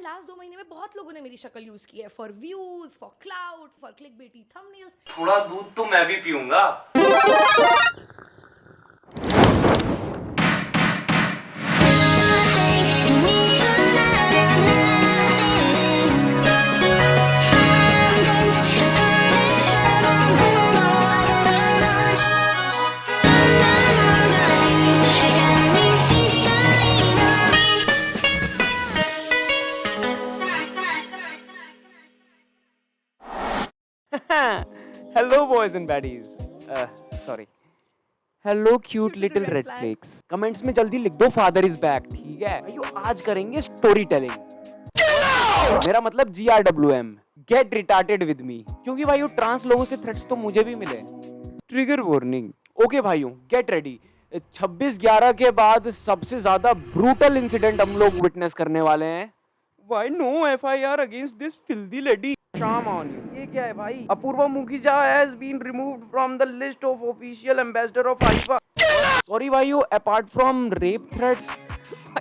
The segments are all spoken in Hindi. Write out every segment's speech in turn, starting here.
एंड लास्ट 2 महीने में बहुत लोगों ने मेरी शक्ल यूज की है for views, for cloud, for click बेटी थंबनेल्स। थोड़ा दूध तो मैं भी पीऊंगा। Hello boys and baddies. Sorry. Hello cute Little little red red flag. flakes. Comments में जल्दी लिख दो फादर इज बैक, ठीक है भाइयों? आज करेंगे स्टोरी टेलिंग। मेरा मतलब GRWM, get retarded with me, क्योंकि भाइयों ट्रांस लोगों से थ्रेट्स तो मुझे भी मिले। Trigger warning. ओके भाइयों, गेट रेडी। 26/11 के बाद सबसे ज्यादा ब्रूटल इंसिडेंट हम लोग विटनेस करने वाले हैं। Why no FIR against this filthy lady? Shame on you. ये क्या है भाई? Apoorva Mukhija has been removed from the list of official ambassador of FIFA. Sorry भाइयों, apart from rape threats,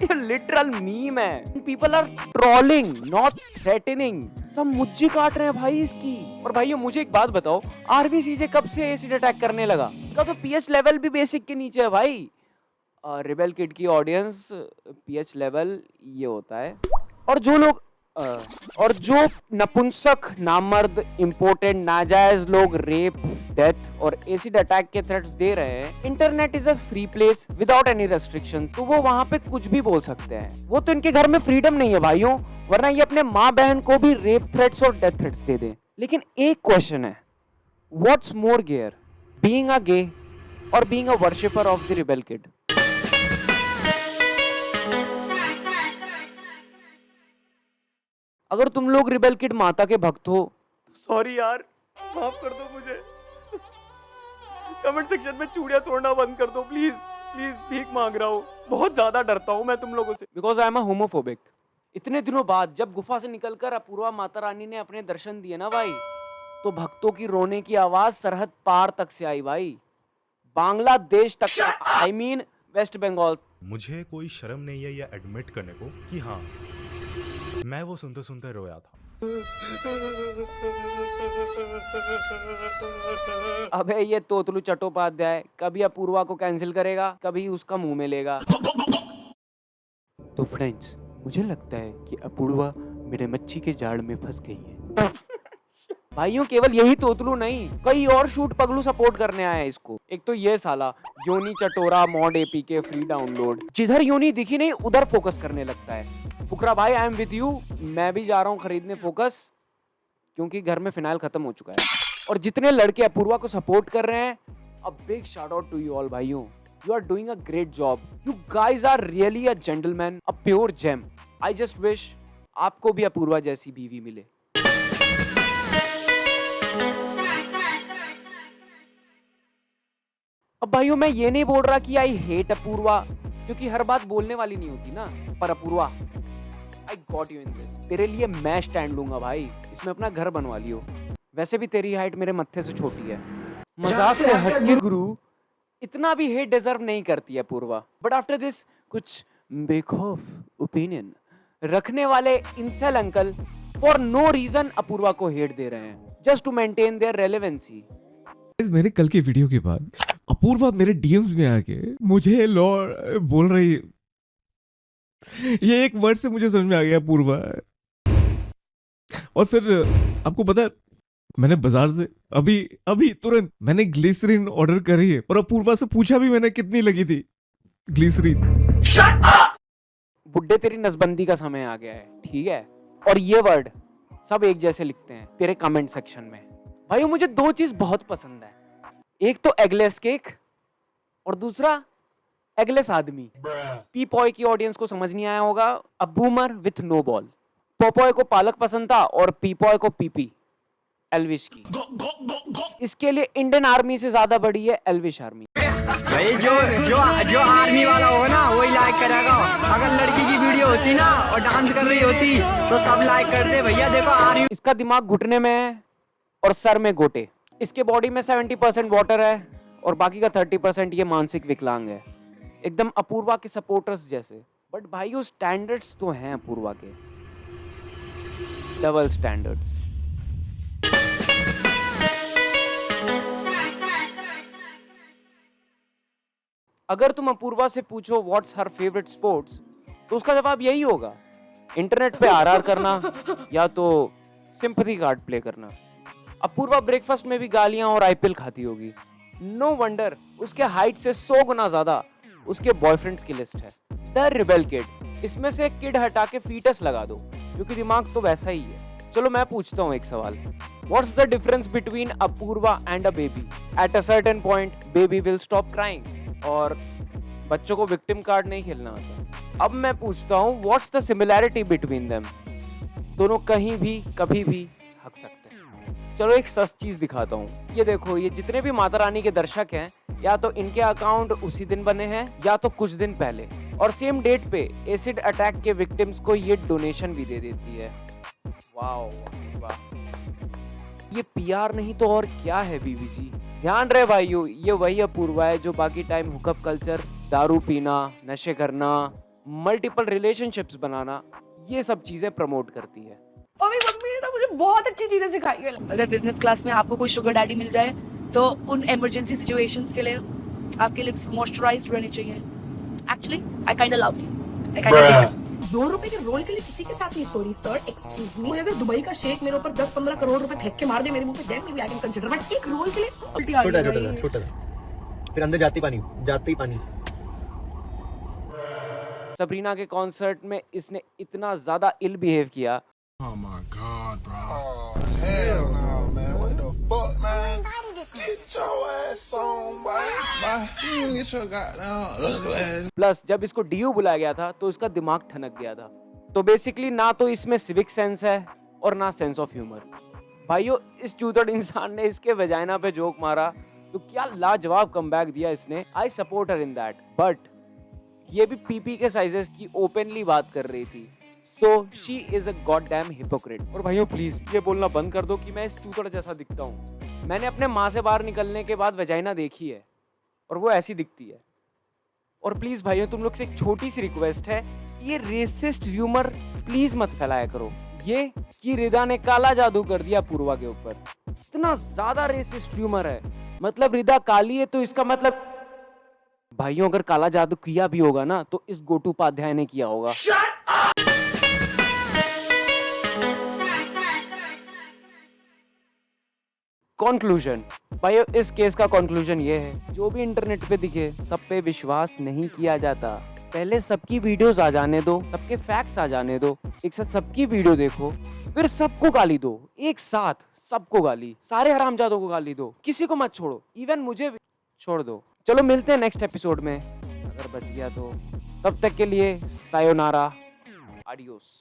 ये literal meme है. People are trolling, not threatening. सब मुज्जी काट रहे हैं भाई इसकी। और भाइयों मुझे एक बात बताओ, RVCJ कब से एसिड अटैक करने लगा? इसका तो पीएच लेवल भी बेसिक के नीचे है भाई। रिबेल किड की ऑडियंस, पीएच लेवल ये होता है। और जो नपुंसक, नामर्द, इम्पोर्टेंट, नाजायज लोग रेप, डेथ और एसिड अटैक के थ्रेट्स दे रहे हैं, internet is a free place without any restrictions, तो वो वहां पे कुछ भी बोल सकते हैं। वो तो इनके घर में फ्रीडम नहीं है भाइयों, वरना ये अपने माँ बहन को भी रेप थ्रेट्स और डेथ थ्रेट्स दे दें। लेकिन एक क्वेश्चन है, what's more gayer, being a gay और being a worshipper of the rebel kid? अगर तुम लोग रिबेल किड माता के भक्त हो, सॉरी यार, माफ कर दो मुझे। कमेंट सेक्शन में चूड़ियां तोड़ना बंद कर दो प्लीज प्लीज, भीख मांग रहा हूँ। बहुत ज्यादा डरता हूँ मैं तुम लोगों से, because I am a homophobic. इतने दिनों बाद जब गुफा से निकलकर अपूर्वा माता रानी ने अपने दर्शन दिए ना भाई, तो भक्तों की रोने की आवाज सरहद पार तक से आई भाई, बांग्लादेश तक, आई मीन वेस्ट बंगाल। मुझे कोई शर्म नहीं है यह एडमिट करने को कि हाँ, मैं वो सुनते सुनते रोया था। अबे ये तोतलू चट्टोपाध्याय कभी अपूर्वा को कैंसिल करेगा, कभी उसका मुंह में लेगा। तो फ्रेंड्स, मुझे लगता है कि अपूर्वा मेरे मच्छी के जाल में फंस गई है। भाइयों केवल यही तोतलू नहीं, कई और शूट पगलू सपोर्ट करने आए हैं इसको। एक तो ये साला योनी चटोरा मॉड एपी के फ्री डाउनलोड, जिधर योनी दिखी नहीं उधर फोकस करने लगता है। फुकरा भाई आई एम विद यू, मैं भी जा रहा हूँ खरीदने फोकस, क्योंकि घर में फिनाइल खत्म हो चुका है। और जितने लड़के अपूर्वा को सपोर्ट कर रहे हैं, a big shout out to you all भाइयों, you are doing a great job, you guys are really a gentleman, a pure gem. I just wish आपको भी अपूर्वा जैसी बीवी मिले। अब भाइयों मैं ये नहीं बोल रहा कि आई हेट अपूर्वा, क्योंकि हर बात बोलने वाली नहीं होती ना, पर Apurva I got you in this, तेरे लिए मैं स्टैंड लूंगा भाई, इसमें अपना घर बनवा लियो। वैसे भी तेरी हाइट मेरे मत्थे से छोटी है, मजाक से हटके गुरु, इतना भी हेट डिजर्व नहीं करती है अपूर्वा। बट आफ्टर दिस कुछ बेखौफ ओपिनियन रखने वाले incel uncle for no reason Apurva को हेट दे रहे हैं, just to maintain their relevancy. मेरे कल की वीडियो के बाद अपूर्वा मेरे डीएम्स में आके मुझे लॉर्ड बोल रही, ये एक वर्ड से मुझे समझ में आ गया अपूर्वा। और फिर आपको पता है, मैंने बाजार से अभी तुरंत मैंने ग्लिसरीन ऑर्डर करी है, और अपूर्वा से पूछा भी मैंने कितनी लगी थी ग्लिसरीन। बुड्ढे तेरी नसबंदी का समय आ गया है, ठीक है? और ये वर्ड सब एक जैसे लिखते हैं तेरे कमेंट सेक्शन में। भाई मुझे दो चीज बहुत पसंद है, एक तो एगलेस केक और दूसरा एगलेस आदमी। पी पॉय की ऑडियंस को समझ नहीं आया होगा, a boomer with no ball. Popeye को पालक पसंद था और पी पॉय को पीपी, एल्विश की। इसके लिए इंडियन आर्मी से ज्यादा बड़ी है एल्विश आर्मी। भाई जो आर्मी वाला हो ना वही लाइक करेगा। अगर लड़की की वीडियो होती ना और डांस कर रही होती तो सब लाइक करते। भैया देखो आर्मी। इसका दिमाग घुटने में है और सर में गोटे। इसके बॉडी में 70% वाटर है और बाकी का 30% ये मानसिक विकलांग है, एकदम अपूर्वा के सपोर्टर्स जैसे। बट भाई वो स्टैंडर्ड्स तो हैं अपूर्वा के। Double standards. अगर तुम अपूर्वा से पूछो व्हाट्स हर फेवरेट स्पोर्ट्स, तो उसका जवाब यही होगा, इंटरनेट पे आरआर करना या तो सिंपैथी कार्ड प्ले करना। अपूर्वा ब्रेकफास्ट में भी गालियां और आईपीएल खाती होगी। नो वंडर उसके हाइट से 100 गुना ज्यादा उसके बॉयफ्रेंड्स की लिस्ट है। द रिबेल किड, इसमें से एक किड हटा के फीटस लगा दो, क्योंकि दिमाग तो वैसा ही है। चलो मैं पूछता हूँ एक सवाल, what's the difference between Apurva and a baby? At a certain point baby will stop crying, और बच्चों को विक्टिम कार्ड नहीं खेलना आता। अब मैं पूछता हूँ what's the similarity between them? दोनों कहीं भी कभी भी हक सकते हैं। चलो एक सच चीज दिखाता हूँ, ये देखो, ये जितने भी माता रानी के दर्शक हैं, या तो इनके अकाउंट उसी दिन बने हैं या तो कुछ दिन पहले, और सेम डेट पे एसिड अटैक के विक्टिम्स को ये डोनेशन भी दे देती है। वाओ वाह, ये पीआर नहीं तो और क्या है बीबी जी। ध्यान रहे भाइयों, ये वही अपूर्वा है जो बाकी टाइम हुकअप कल्चर, दारू पीना, नशे करना, मल्टीपल रिलेशनशिप्स बनाना, ये सब चीजें प्रमोट करती है। और मेरी मम्मी ने ना मुझे बहुत अच्छी चीजें सिखाई है। अगर बिजनेस क्लास में आपको कोई शुगर डैडी मिल जाए तो उन इमरजेंसी सिचुएशंस के लिए आपके लिप्स मॉइस्चराइज्ड रहने चाहिए। Actually I kind of love 2 रुपए के रोल के लिए किसी के साथ नहीं। सॉरी सर, एक्सक्यूज मी, अगर दुबई का शेख मेरे ऊपर 10-15 करोड़ रुपए फेंक के मार दे मेरे मुंह पे, then maybe I can consider, but एक रोल के लिए उल्टी आ गई। छोटा सा फिर अंदर जाती पानी। सबरीना के कॉन्सर्ट में इसने इतना ज्यादा इल बिहेव किया। Oh my God, bro. Oh, hell no, man. What the fuck, man? Get your ass on, boy. You get your goddamn ugly ass. Plus जब इसको डीयू बुलाया गया था तो इसका दिमाग ठनक गया था। तो बेसिकली ना तो इसमें सिविक सेंस है और ना सेंस ऑफ ह्यूमर। भाइयों, इस चूतड़ इंसान ने इसके वेजाइना पे जोक मारा तो क्या लाजवाब कमबैक दिया इसने। I support her in that, but ये भी पीपी के साइजेस की ओपनली बात कर रही थी। So she is a goddamn hypocrite। और भाइयों प्लीज ये बोलना बंद कर दो कि मैं इस चूतड़ जैसा दिखता हूँ। मैंने अपने माँ से बाहर निकलने के बाद वजाइना देखी है और वो ऐसी दिखती है। और प्लीज भाइयों, तुम लोग से एक छोटी सी रिक्वेस्ट है, ये रेसिस्ट ह्यूमर प्लीज मत फैलाया करो। ये कि रिदा ने काला जादू कर दिया पूर्वा के ऊपर, इतना ज्यादा रेसिस्ट ह्यूमर है। मतलब रिदा काली है तो इसका मतलब, भाइयों अगर काला जादू किया भी होगा ना तो इस गोटू उपाध्याय ने किया होगा। कंक्लूजन भाइयों, इस केस का कंक्लूजन ये है, जो भी इंटरनेट पे दिखे सब पे विश्वास नहीं किया जाता। पहले सबकी वीडियोस आ जाने दो, सबके फैक्ट्स आ जाने दो, एक साथ सबकी वीडियो देखो, फिर सबको गाली दो, एक साथ सबको गाली, सारे हरामजादों को गाली दो, किसी को मत छोड़ो, इवन मुझे भी छोड़ दो। चलो मिलते हैं नेक्स्ट एपिसोड में, अगर बच गया तो। तब तक के लिए सायोनारा, आडियोस।